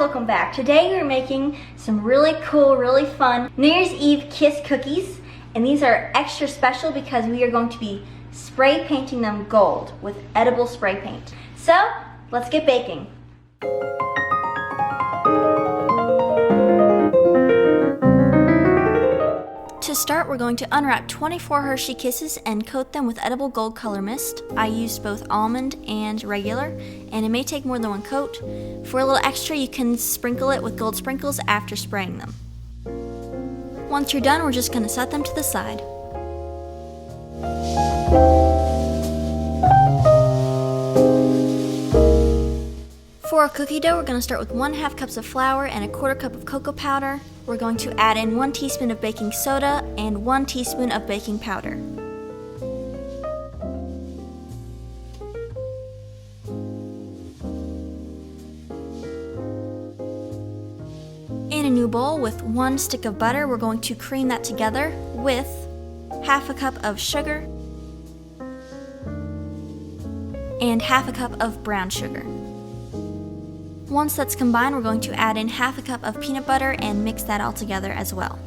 welcome back. Today we're making some really cool, really fun New Year's Eve kiss cookies, and these are extra special because we are going to be spray painting them gold with edible spray paint. So let's get baking. To start, we're going to unwrap 24 Hershey Kisses and coat them with edible gold color mist. I used both almond and regular, and it may take more than one coat. For a little extra, you can sprinkle it with gold sprinkles after spraying them. Once you're done, we're just going to set them to the side. For our cookie dough, we're going to start with 1/2 cups of flour and 1/4 cup of cocoa powder. We're going to add in 1 teaspoon of baking soda and 1 teaspoon of baking powder. In a new bowl with 1 stick of butter, we're going to cream that together with 1/2 cup of sugar and 1/2 cup of brown sugar. Once that's combined, we're going to add in 1/2 cup of peanut butter and mix that all together as well.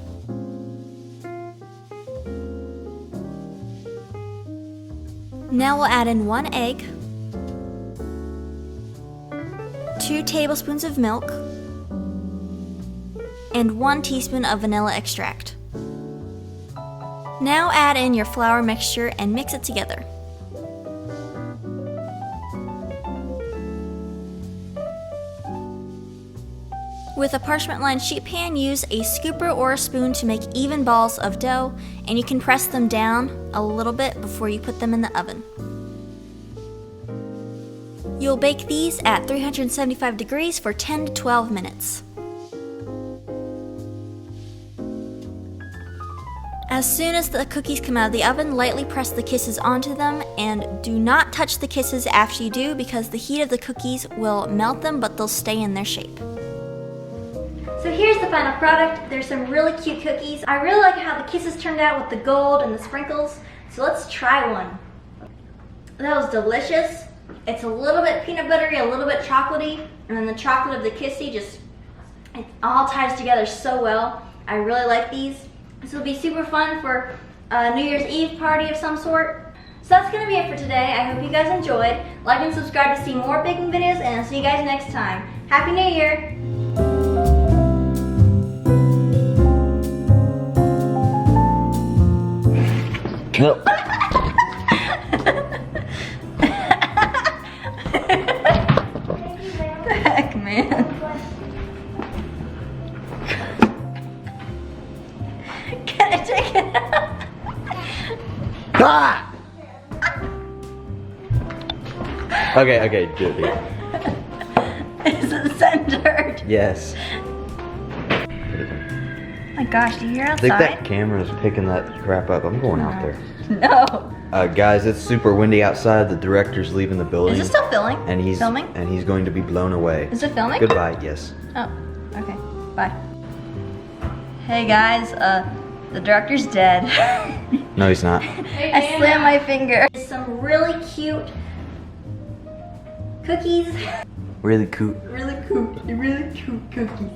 Now we'll add in 1 egg, 2 tablespoons of milk, and 1 teaspoon of vanilla extract. Now add in your flour mixture and mix it together. With a parchment-lined sheet pan, use a scooper or a spoon to make even balls of dough, and you can press them down a little bit before you put them in the oven. You'll bake these at 375 degrees for 10 to 12 minutes. As soon as the cookies come out of the oven, lightly press the kisses onto them, and do not touch the kisses after you do because the heat of the cookies will melt them, but they'll stay in their shape. So here's the final product. There's some really cute cookies. I really like how the kisses turned out with the gold and the sprinkles. So let's try one. That was delicious. It's a little bit peanut buttery, a little bit chocolatey, and then the chocolate of the kissy it all ties together so well. I really like these. This will be super fun for a New Year's Eve party of some sort. So that's gonna be it for today. I hope you guys enjoyed. Like and subscribe to see more baking videos, and I'll see you guys next time. Happy New Year! No. Heck, man. Can I take it out? Ah! Okay, do it. Is it centered? Yes. Oh my gosh, do you hear I outside? think that camera's picking that crap up. I'm going out there. No. Guys, it's super windy outside. The director's leaving the building. Is it still filming? And he's filming? And he's going to be blown away. Is it filming? Goodbye, yes. Oh, okay. Bye. Hey guys, the director's dead. No, he's not. I slammed my finger. Some really cute cookies. Really cute. Really cute cookies.